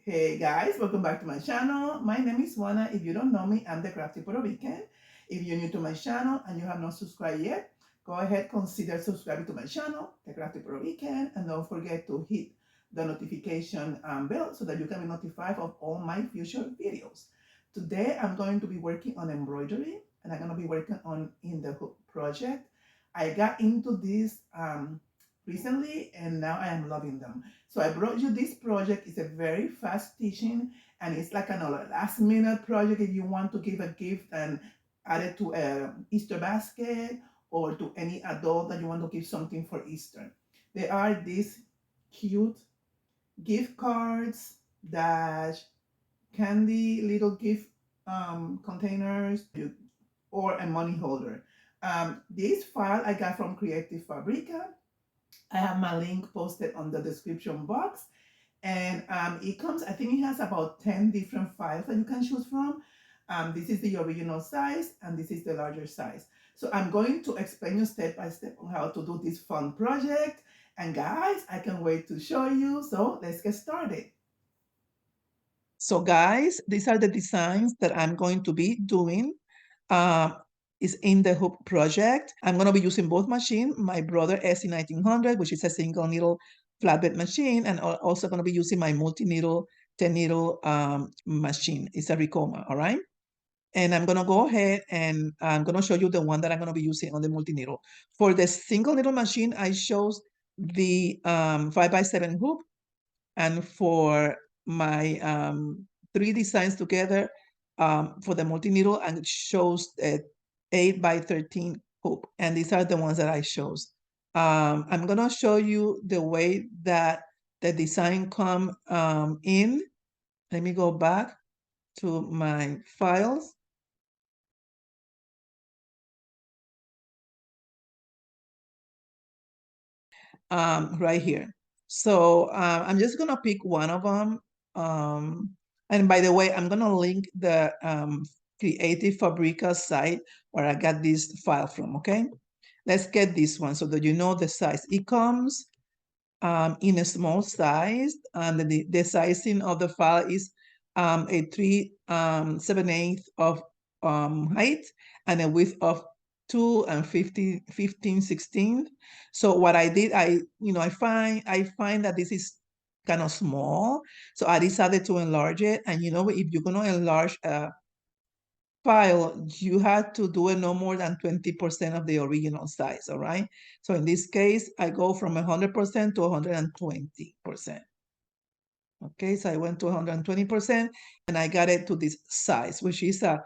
Hey guys, welcome back to my channel. My name is Juana. If you don't know me, I'm the Crafty Puerto Rican. If you're new to my channel and you have not subscribed yet, go ahead, consider subscribing to my channel, the Crafty Puerto Rican, and don't forget to hit the notification bell so that you can be notified of all my future videos. Today, I'm going to be working on embroidery, and I'm going to be working on in the hook project. I got into this recently, and now I am loving them. So I brought you this project. It's a very fast stitching, and it's like a last minute project if you want to give a gift and add it to a Easter basket or to any adult that you want to give something for Easter. There are these cute gift cards, dash candy little gift containers, or a money holder. This file I got from Creative Fabrica. I have my link posted on the description box. And it comes, I think it has about 10 different files that you can choose from. This is the original size, and this is the larger size. So I'm going to explain you step by step on how to do this fun project. And guys, I can't wait to show you. So let's get started. So guys, these are the designs that I'm going to be doing. Is in the hoop project. I'm going to be using both machines, my brother SE1900, which is a single needle flatbed machine, and also going to be using my multi-needle 10 needle machine. It's a Ricoma, all right? And I'm going to go ahead and I'm going to show you the one that I'm going to be using on the multi-needle. For the single needle machine, I chose the 5x7 hoop, and for my 3 designs together for the multi-needle, and it shows 8x13 hoop, and these are the ones that I chose. I'm gonna show you the way that the design come in. Let me go back to my files. Right here. So I'm just gonna pick one of them. And by the way, I'm gonna link the Creative Fabrica site where I got this file from, okay? Let's get this one so that you know the size. It comes in a small size, and the sizing of the file is a 3/7/8 of height and a width of 2 and 15/16. So what I did, I find that this is kind of small, so I decided to enlarge it. And if you're gonna enlarge a file, you had to do it no more than 20% of the original size, all right? So in this case, I go from 100% to 120%. Okay, so I went to 120%, and I got it to this size, which is a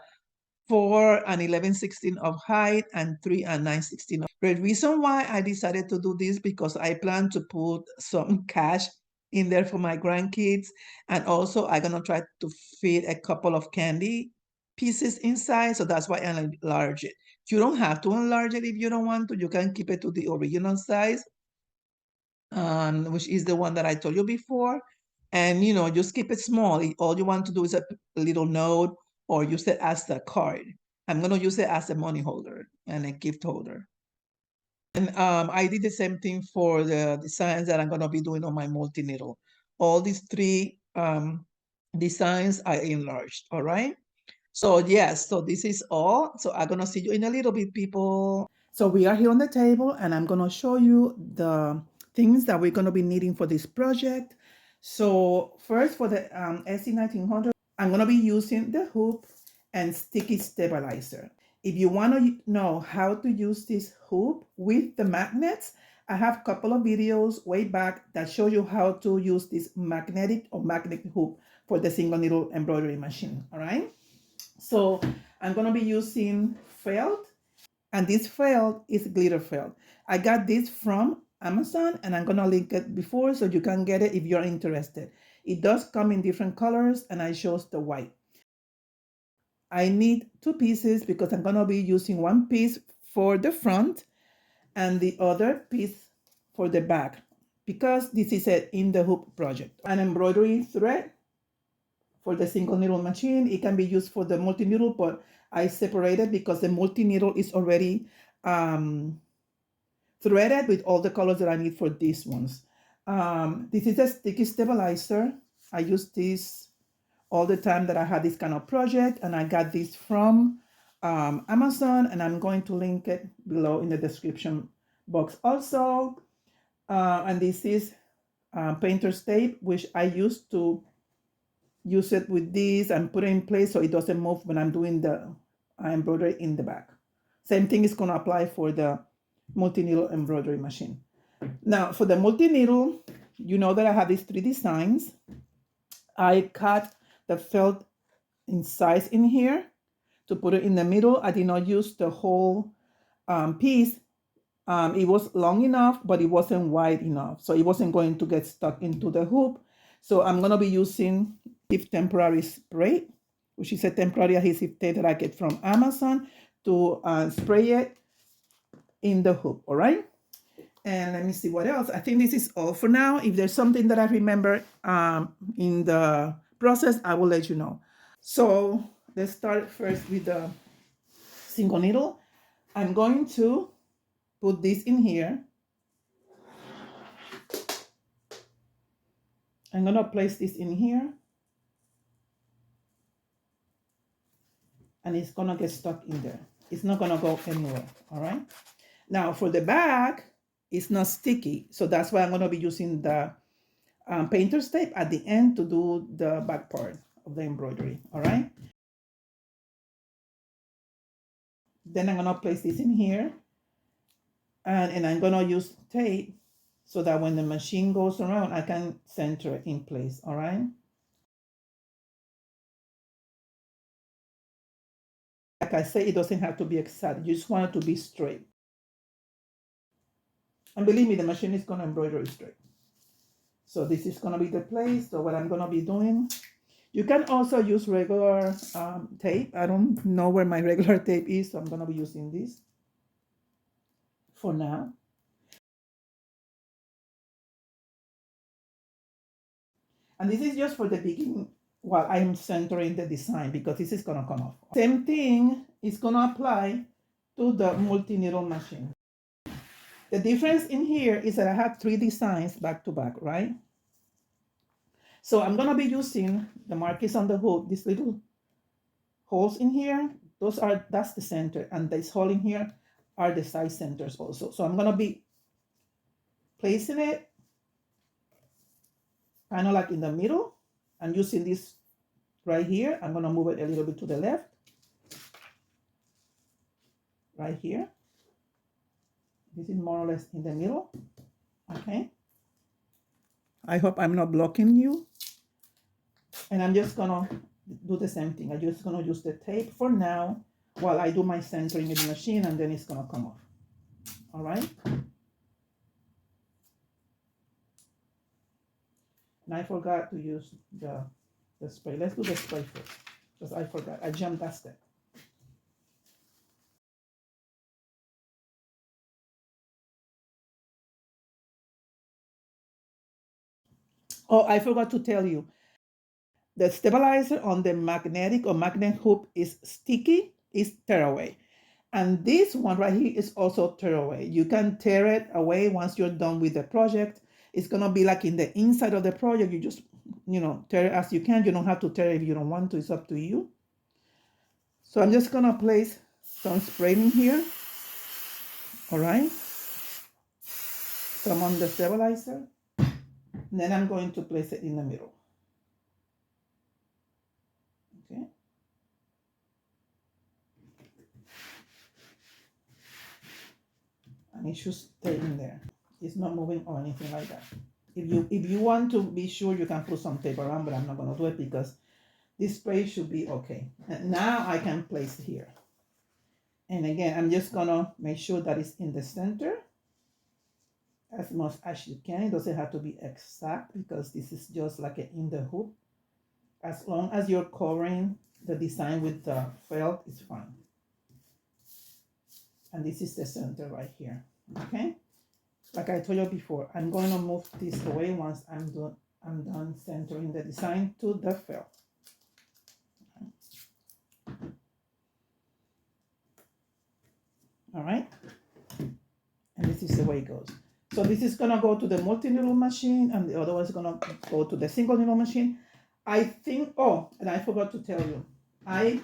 4 and 11/16 of height and 3 and 9/16. The reason why I decided to do this, because I plan to put some cash in there for my grandkids, and also I'm gonna try to fit a couple of candy pieces inside, so that's why I enlarge it. You don't have to enlarge it if you don't want to. You can keep it to the original size, which is the one that I told you before. And just keep it small. All you want to do is a little note, or use it as a card. I'm gonna use it as a money holder and a gift holder. And I did the same thing for the designs that I'm gonna be doing on my multi-needle. All these 3 designs I enlarged, all right? So yes, so this is all. So I'm gonna see you in a little bit, people. So we are here on the table, and I'm gonna show you the things that we're gonna be needing for this project. So first, for the SE1900, I'm gonna be using the hoop and sticky stabilizer. If you want to know how to use this hoop with the magnets, I have a couple of videos way back that show you how to use this magnetic hoop for the single needle embroidery machine, all right? So I'm gonna be using felt, and this felt is glitter felt. I got this from Amazon, and I'm gonna link it before so you can get it if you're interested. It does come in different colors, and I chose the white. I need 2 pieces because I'm gonna be using 1 piece for the front and the other piece for the back, because this is a in the hoop project. An embroidery thread for the single needle machine. It can be used for the multi-needle, but I separated because the multi-needle is already threaded with all the colors that I need for these ones. This is a sticky stabilizer. I use this all the time that I had this kind of project, and I got this from Amazon, and I'm going to link it below in the description box also. And this is painter's tape, which I used to use it with this and put it in place so it doesn't move when I'm doing the embroidery in the back. Same thing is going to apply for the multi-needle embroidery machine. Now for the multi-needle, you know that I have these 3 designs. I cut the felt in size in here to put it in the middle. I did not use the whole piece. It was long enough, but it wasn't wide enough, so it wasn't going to get stuck into the hoop. So I'm going to be using if temporary spray, which is a temporary adhesive tape that I get from Amazon, to spray it in the hoop. All right. And let me see what else. I think this is all for now. If there's something that I remember in the process, I will let you know. So let's start first with the single needle. I'm going to put this in here. I'm going to place this in here. And it's going to get stuck in there. It's not going to go anywhere. All right. Now for the back, it's not sticky. So that's why I'm going to be using the painter's tape at the end to do the back part of the embroidery. All right. Then I'm going to place this in here. And I'm going to use tape so that when the machine goes around, I can center it in place. All right. Like I say, it doesn't have to be exact. You just want it to be straight. And believe me, the machine is going to embroider it straight. So this is going to be the place. So what I'm going to be doing, you can also use regular tape. I don't know where my regular tape is, so I'm going to be using this for now. And this is just for the beginning while I'm centering the design, because this is going to come off. Same thing is going to apply to the multi-needle machine. The difference in here is that I have 3 designs back to back, right? So I'm going to be using the markings on the hook, these little holes in here. That's the center, and this hole in here are the side centers also. So I'm going to be placing it kind of like in the middle and using this right here. I'm going to move it a little bit to the left, right here. This is more or less in the middle. Okay. I hope I'm not blocking you. And I'm just going to do the same thing. I'm just going to use the tape for now while I do my centering in the machine, and then it's going to come off. All right. And I forgot to use the spray. Let's do the spray first, because I forgot. I jumped that step. Oh, I forgot to tell you. The stabilizer on the magnetic or magnet hoop is sticky, is tear away. And this one right here is also tear away. You can tear it away once you're done with the project. It's going to be like in the inside of the project. You just, tear it as you can. You don't have to tear it if you don't want to. It's up to you. So I'm just going to place some spray in here. All right. Some on the stabilizer. And then I'm going to place it in the middle. Okay. And it should stay in there. It's not moving or anything like that. If you want to be sure, you can put some tape around, but I'm not going to do it because this spray should be okay. And now I can place it here. And again, I'm just going to make sure that it's in the center as much as you can. It doesn't have to be exact because this is just like in the hoop. As long as you're covering the design with the felt, it's fine. And this is the center right here. Okay. Like I told you before, I'm going to move this away once I'm done centering the design to the felt. All right. And this is the way it goes. So this is going to go to the multi-needle machine, and the other one is going to go to the single needle machine. I think, oh, and I forgot to tell you, I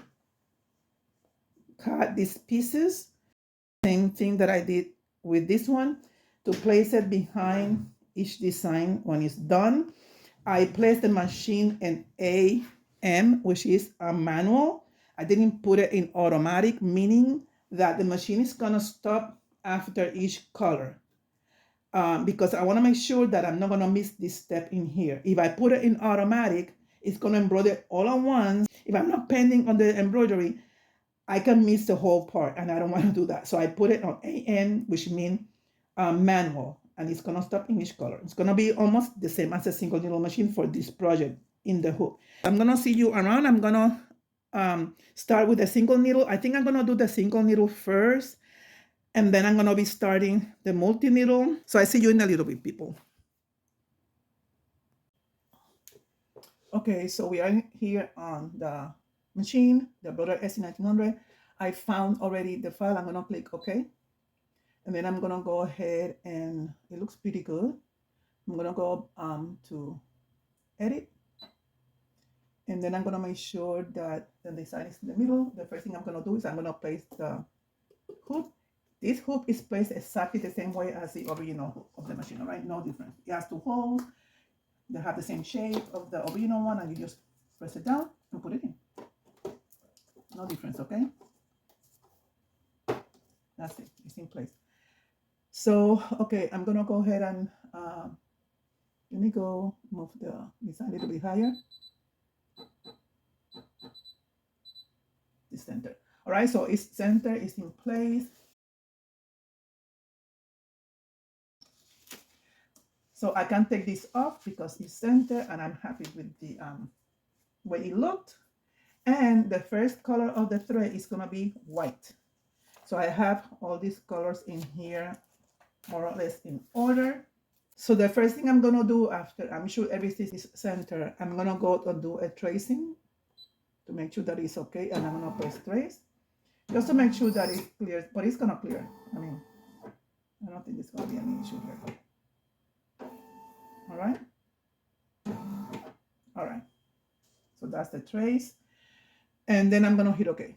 cut these pieces, same thing that I did with this one, to place it behind each design when it's done. I placed the machine in AM, which is a manual. I didn't put it in automatic, meaning that the machine is gonna stop after each color. Because I wanna make sure that I'm not gonna miss this step in here. If I put it in automatic, it's gonna embroider all at once. If I'm not pending on the embroidery, I can miss the whole part, and I don't want to do that. So I put it on AN, which means manual, and it's gonna stop in each color. It's gonna be almost the same as a single needle machine for this project in the hook. I'm gonna see you around. I'm gonna start with a single needle. I think I'm gonna do the single needle first, and then I'm gonna be starting the multi needle. So I see you in a little bit, people. Okay, so we are here on the machine, the Embroidery SC1900. I found already the file. I'm gonna click OK. And then I'm gonna go ahead, and it looks pretty good. I'm gonna go to edit. And then I'm gonna make sure that the design is in the middle. The first thing I'm gonna do is I'm gonna place the hoop. This hoop is placed exactly the same way as the original hoop of the machine, all right? No difference. It has 2 holes. They have the same shape of the original one, and you just press it down and put it in. No difference, okay? That's it, it's in place. So, okay, I'm gonna go ahead and let me go move the design a little bit higher. The center. All right, so its center is in place. So I can take this off because it's center, and I'm happy with the way it looked. And the first color of the thread is gonna be white. So I have all these colors in here more or less in order. So the first thing I'm gonna do after I'm sure everything is centered, I'm gonna go and do a tracing to make sure that it's okay, and I'm gonna press trace just to make sure that it clears, but it's gonna clear. I mean, I don't think there's gonna be any issue here. All right. All right. So that's the trace. And then I'm gonna hit OK.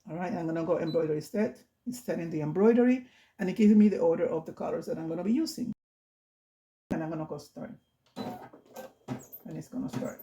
All right, I'm gonna go embroidery set. It's setting the embroidery, and it gives me the order of the colors that I'm gonna be using. And I'm gonna go start. And it's gonna start.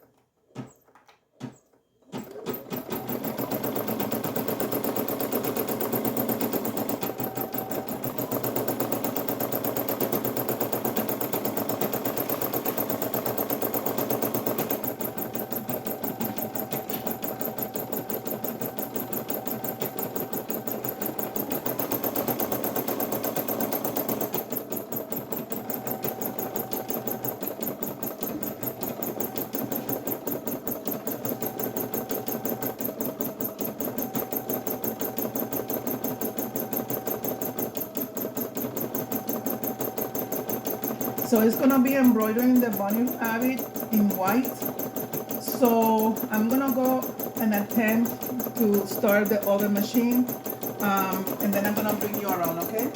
So it's gonna be embroidering the bunny rabbit in white. So I'm gonna go and attempt to start the other machine, and then I'm gonna bring you around, okay?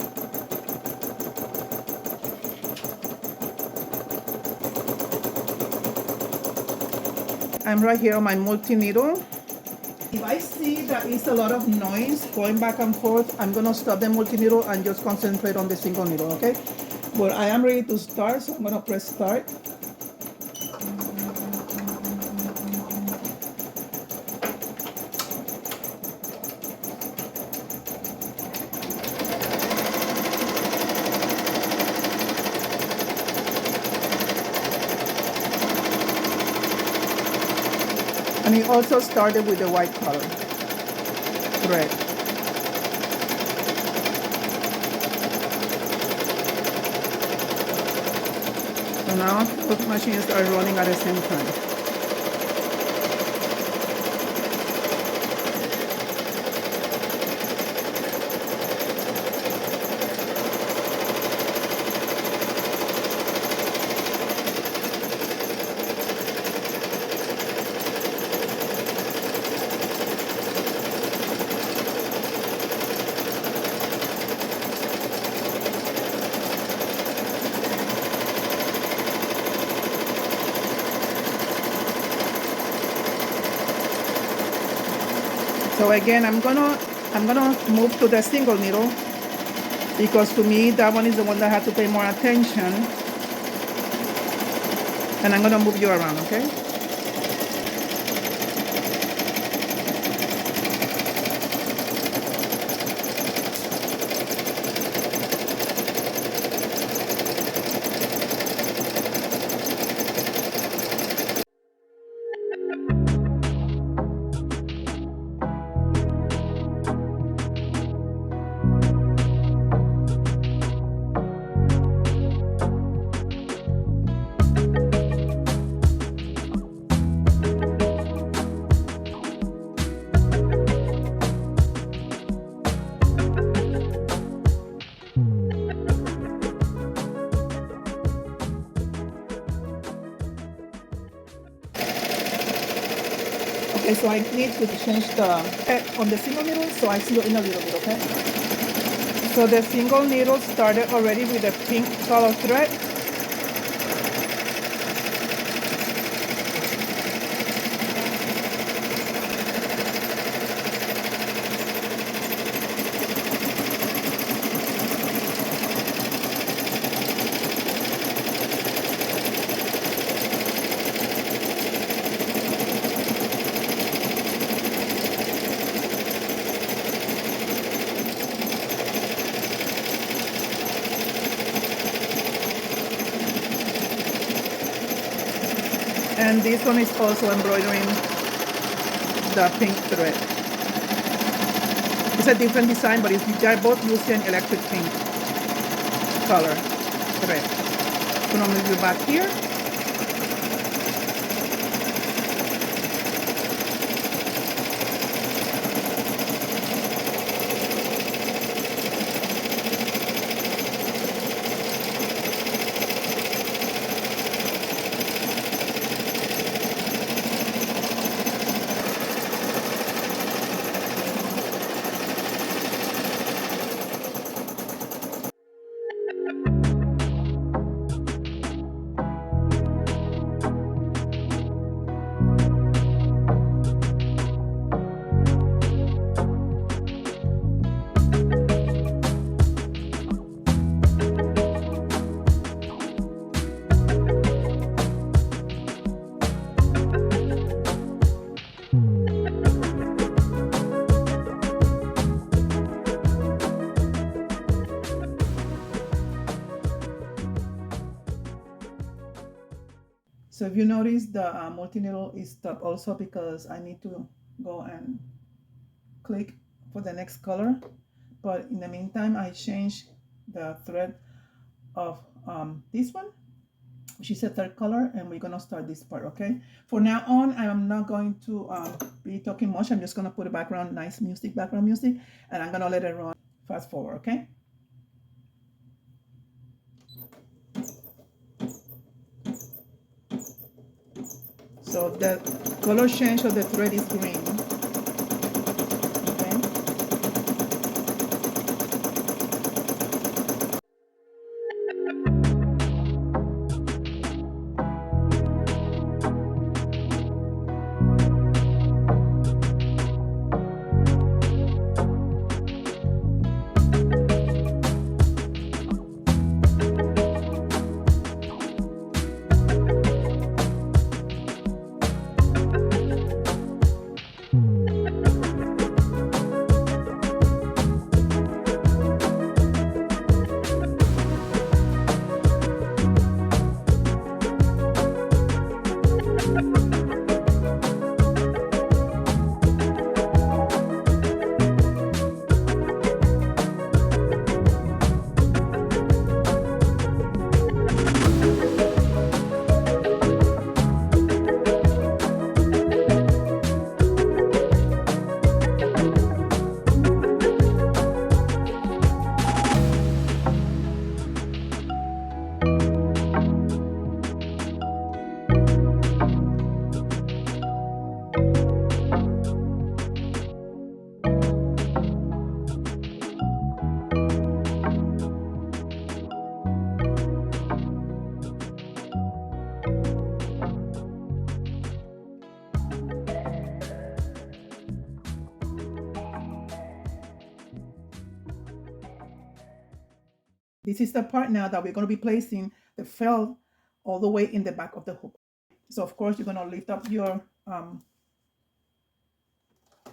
I'm right here on my multi-needle. If I see that it's a lot of noise going back and forth, I'm gonna stop the multi-needle and just concentrate on the single needle, okay? But I am ready to start, so I'm gonna press start. And it also started with the white color thread. So now both machines are running at the same time. again, I'm gonna move to the single needle, because to me that one is the one that I have to pay more attention. And I'm gonna move you around, okay? Okay, so I need to change the on the single needle, so I seal in a little bit, okay? So the single needle started already with a pink color thread. And this one is also embroidering the pink thread. It's a different design, but they're both using electric pink color thread. I'm gonna move you back here. So if you notice, the multi-needle is stopped also because I need to go and click for the next color. But in the meantime, I changed the thread of this one, which is a third color, and we're gonna start this part, okay? For now on, I'm not going to be talking much. I'm just gonna put a background, nice music, background music, and I'm gonna let it run fast forward, okay? So the color change of the thread is green. This is the part now that we're going to be placing the felt all the way in the back of the hook. So of course, you're going to lift up your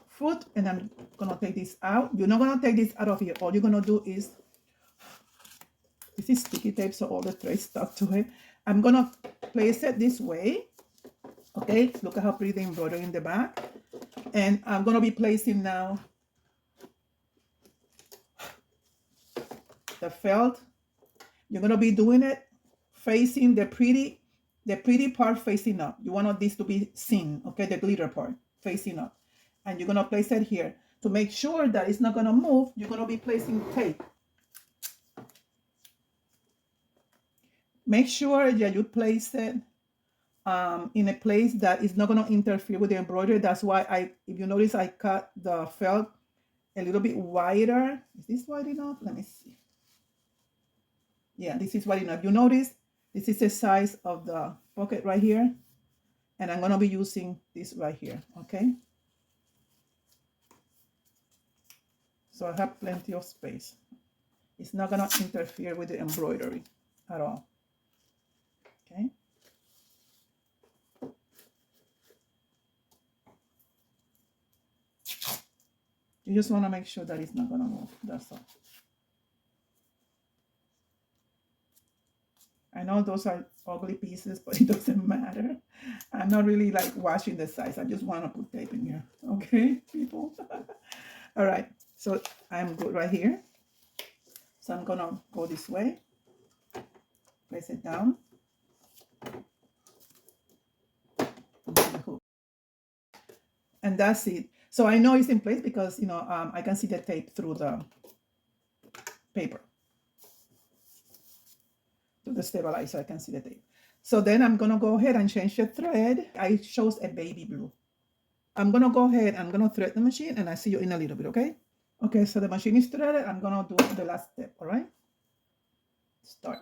foot, and I'm going to take this out. You're not going to take this out of here. All you're going to do is, this is sticky tape, so all the thread stuck to it. I'm going to place it this way. Okay, look at how pretty the embroidery in the back. And I'm going to be placing now the felt. You're going to be doing it facing the pretty part facing up. You want this to be seen, okay, the glitter part facing up. And you're going to place it here. To make sure that it's not going to move, you're going to be placing tape. Make sure that you place it in a place that is not going to interfere with the embroidery. That's why if you notice, I cut the felt a little bit wider. Is this wide enough? Let me see. Yeah, this is wide enough. You notice this is the size of the pocket right here. And I'm going to be using this right here, okay? So I have plenty of space. It's not going to interfere with the embroidery at all, okay? You just want to make sure that it's not going to move, that's all. I know those are ugly pieces, but it doesn't matter. I'm not really like watching the size. I just want to put tape in here. Okay, people? All right, so I'm good right here. So I'm gonna go this way, place it down. And that's it. So I know it's in place because, you know, I can see the tape through the paper. To the stabilizer, I can see the tape. So then I'm gonna go ahead and change the thread. I chose a baby blue. I'm gonna go ahead, I'm gonna thread the machine, and I see you in a little bit, okay? Okay, so the machine is threaded. I'm gonna do the last step, all right? Start.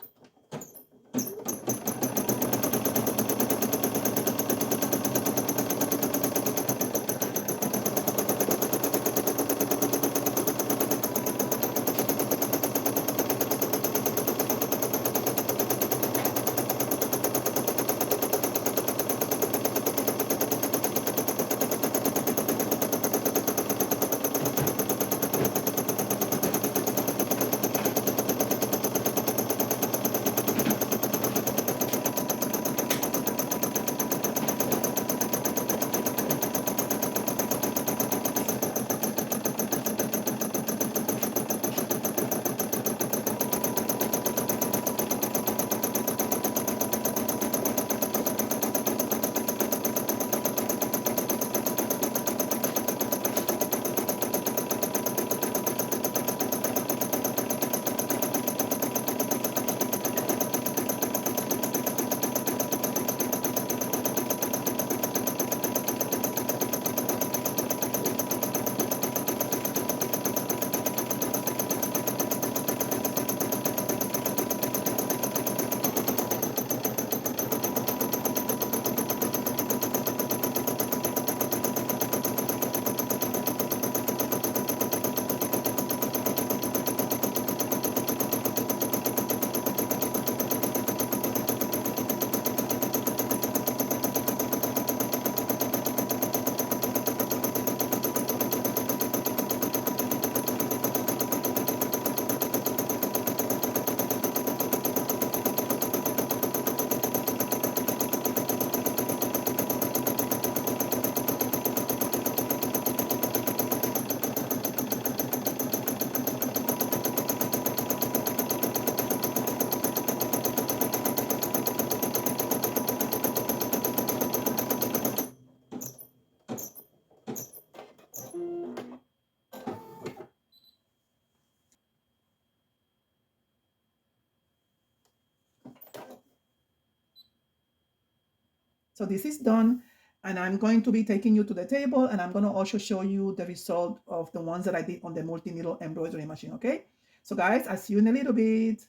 So this is done, and I'm going to be taking you to the table, and I'm going to also show you the result of the ones that I did on the multi-needle embroidery machine, okay? So guys, I'll see you in a little bit.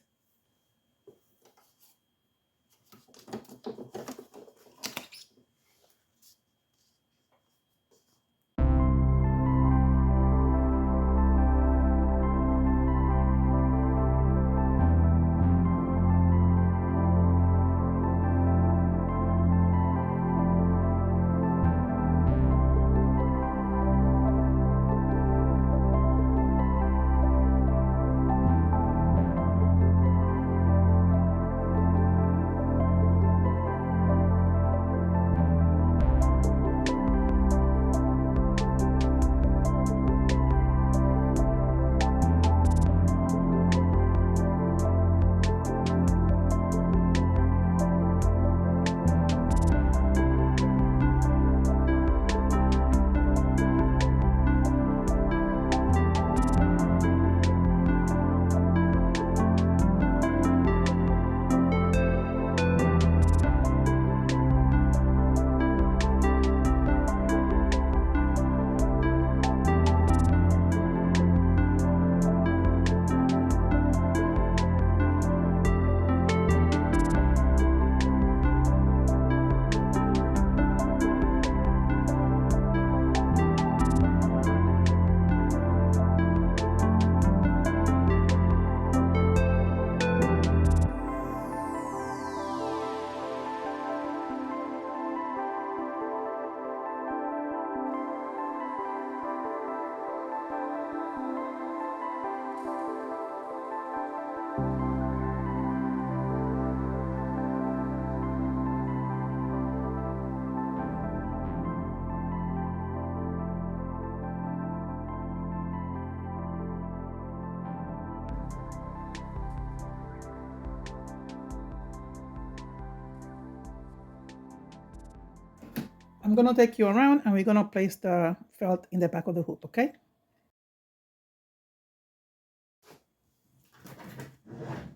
I'm gonna take you around and we're gonna place the felt in the back of the hoop, okay?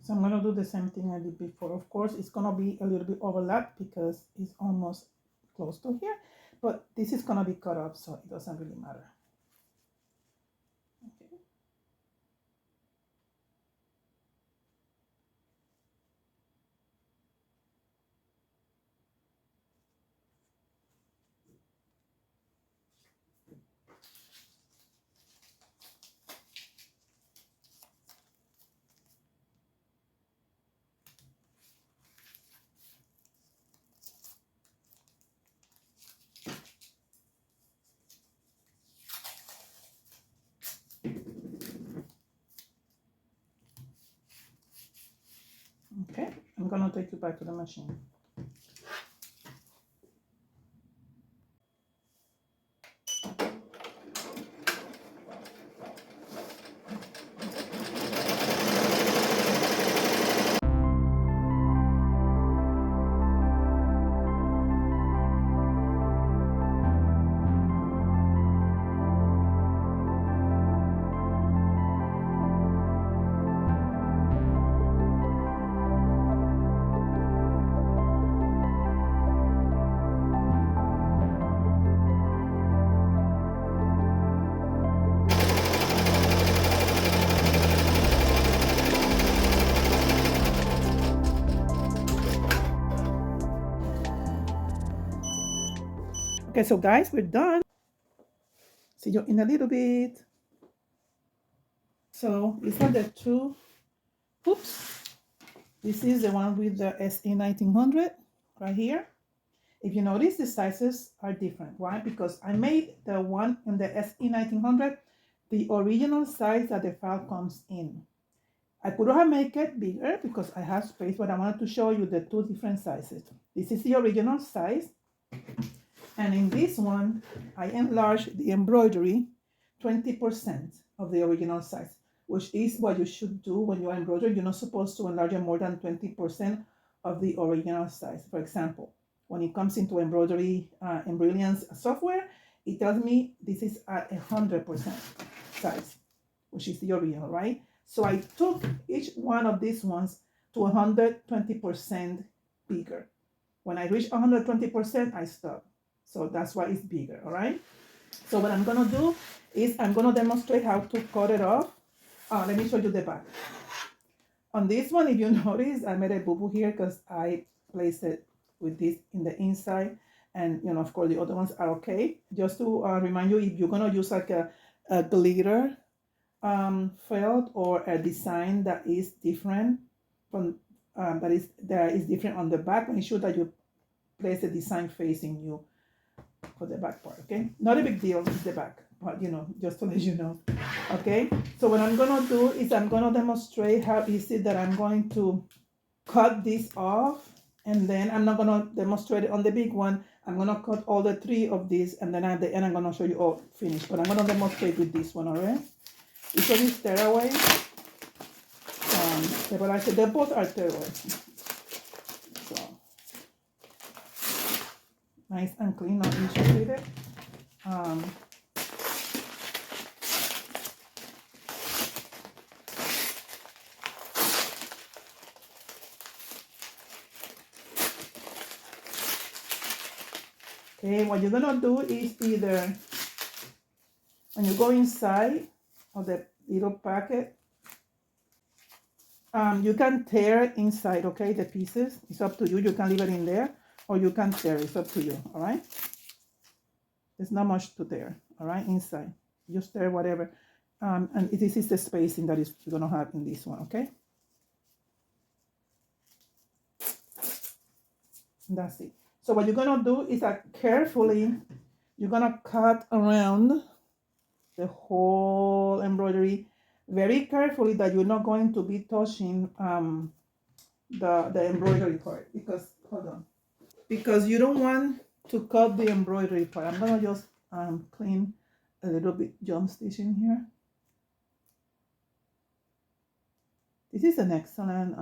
So I'm gonna do the same thing I did before. Of course, it's gonna be a little bit overlapped because it's almost close to here, but this is gonna be cut up, so it doesn't really matter. Okay. Okay, I'm gonna take you back to the machine. Okay, so guys, we're done. See you in a little bit. So these are the two hoops. This is the one with the SE 1900 right here. If you notice, the sizes are different. Why? Because I made the one in the SE 1900 the original size that the file comes in. I could have made it bigger because I have space, but I wanted to show you the two different sizes. This is the original size. And in this one, I enlarged the embroidery 20% of the original size, which is what you should do when you embroider. You're not supposed to enlarge it more than 20% of the original size. For example, when it comes into embroidery in Brilliance software, it tells me this is at 100% size, which is the original, right? So I took each one of these ones to 120% bigger. When I reach 120%, I stop. So that's why it's bigger, all right? So what I'm gonna do is I'm gonna demonstrate how to cut it off. Let me show you the back. On this one, if you notice, I made a boo-boo here because I placed it with this in the inside. And, you know, of course, the other ones are okay. Just to remind you, if you're gonna use like a glitter felt or a design that is different from, that is different on the back, make sure that you place the design facing you for the back part, okay? Not a big deal, it's the back, but you know, just to let you know, okay? So what I'm gonna do is I'm gonna demonstrate how easy that I'm going to cut this off, and then I'm not gonna demonstrate it on the big one. I'm gonna cut all the three of these, and then at the end I'm gonna show you all finished, but I'm gonna demonstrate with this one, all right? This one is tearaway, but I said they both are tearaway. Nice and clean, not irritated. Okay, what you're gonna do is either when you go inside of the little packet, you can tear inside, okay, the pieces. It's up to you. You can leave it in there or you can tear. It's up to you, all right? There's not much to tear, all right, inside. Just tear whatever. And this is the spacing that is you're gonna have in this one, okay? And that's it. So what you're gonna do is that carefully, you're gonna cut around the whole embroidery very carefully, that you're not going to be touching the embroidery part, because, hold on, because you don't want to cut the embroidery part. I'm gonna just clean a little bit jump stitch in here. This is an excellent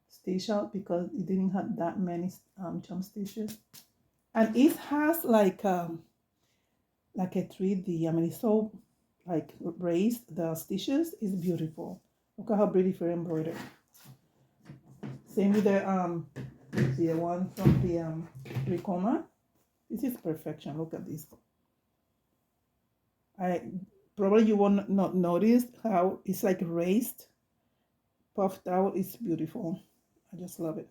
stitch out because it didn't have that many jump stitches. And it has like a 3D. I mean, it's so like raised. The stitches is beautiful. Look at how beautiful embroidered. Same with the one from the Ricoma. This is perfection. Look at this. I probably you will not notice how it's like raised, puffed out. It's beautiful. I just love it.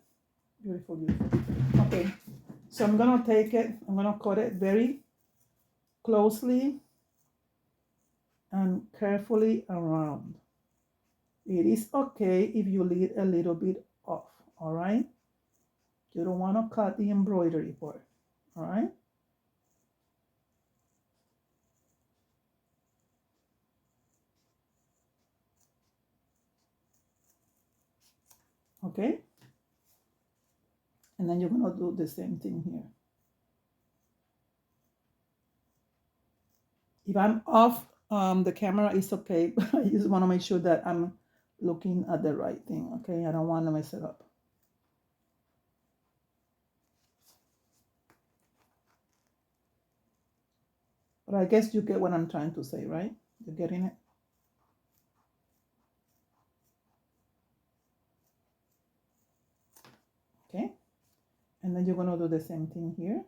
Beautiful, beautiful. Okay, so I'm gonna take it. I'm gonna cut it very closely and carefully around. It is okay if you leave a little bit off. All right. You don't want to cut the embroidery part. All right. Okay. And then you're gonna do the same thing here. If I'm off the camera, it's okay. But I just want to make sure that I'm looking at the right thing. Okay. I don't want to mess it up. But I guess you get what I'm trying to say, right? You're getting it? Okay. And then you're gonna do the same thing here.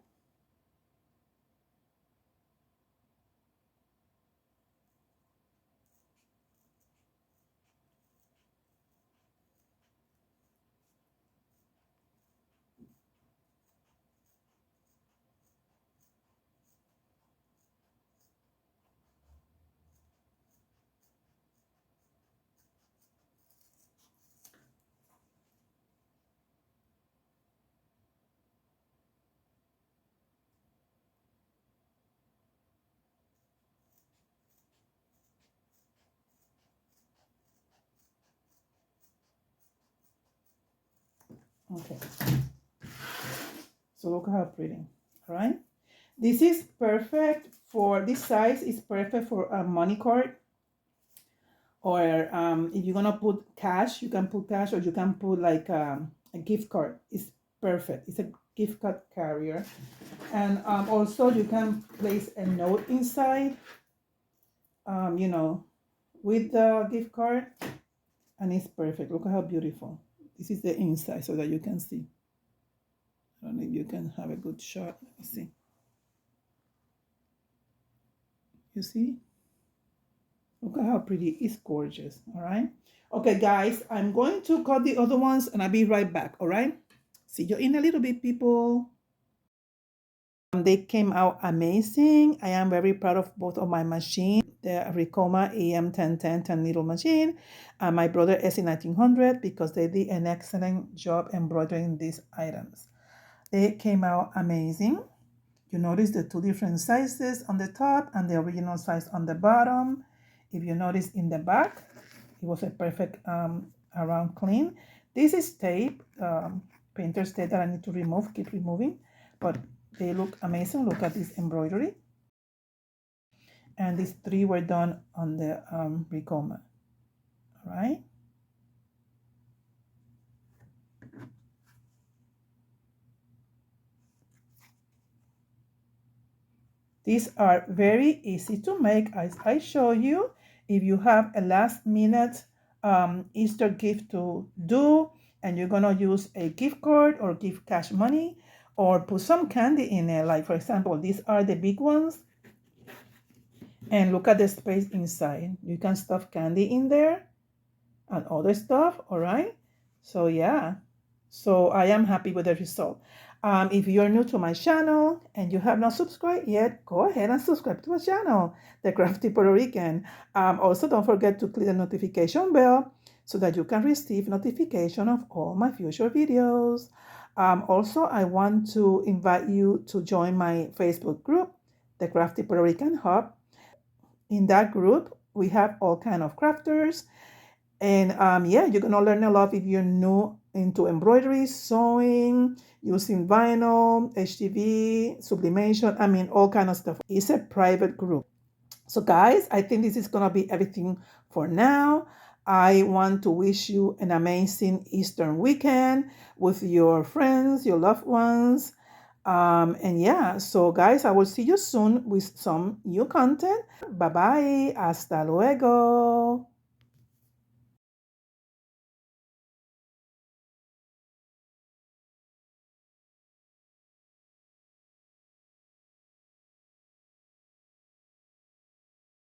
Okay. So look how pretty. All right. This is perfect for this size is perfect for a money card, or if you're gonna put cash, you can put cash, or you can put like a gift card. It's perfect. It's a gift card carrier, and also you can place a note inside. You know, with the gift card, and it's perfect. Look at how beautiful. This is the inside, so that you can see. I don't know if you can have a good shot. Let me see. You see? Look at how pretty. It's gorgeous. All right. Okay, guys, I'm going to cut the other ones and I'll be right back. All right. See you in a little bit, people. They came out amazing. I am very proud of both of my machines, the Ricoma EM1010 10 needle machine, and my brother SE1900, because they did an excellent job embroidering these items. They came out amazing. You notice the two different sizes on the top and the original size on the bottom. If you notice in the back, it was a perfect around clean. This is tape, painter's tape that I need to remove, keep removing, but they look amazing. Look at this embroidery. And these three were done on the Ricoma, all right? These are very easy to make, as I show you. If you have a last minute Easter gift to do, and you're gonna use a gift card or give cash money, or put some candy in it, like for example, these are the big ones. And look at the space inside. You can stuff candy in there and other stuff, all right? So yeah, so I am happy with the result. If you're new to my channel and you have not subscribed yet, go ahead and subscribe to my channel, The Crafty Puerto Rican. Also, don't forget to click the notification bell so that you can receive notification of all my future videos. Also, I want to invite you to join my Facebook group, The Crafty Puerto Rican Hub. In that group, we have all kind of crafters. And yeah, you're gonna learn a lot if you're new into embroidery, sewing, using vinyl, HTV, sublimation, I mean, all kind of stuff. It's a private group. So guys, I think this is gonna be everything for now. I want to wish you an amazing Easter weekend with your friends, your loved ones. And yeah, so guys, I will see you soon with some new content. Bye bye. Hasta luego.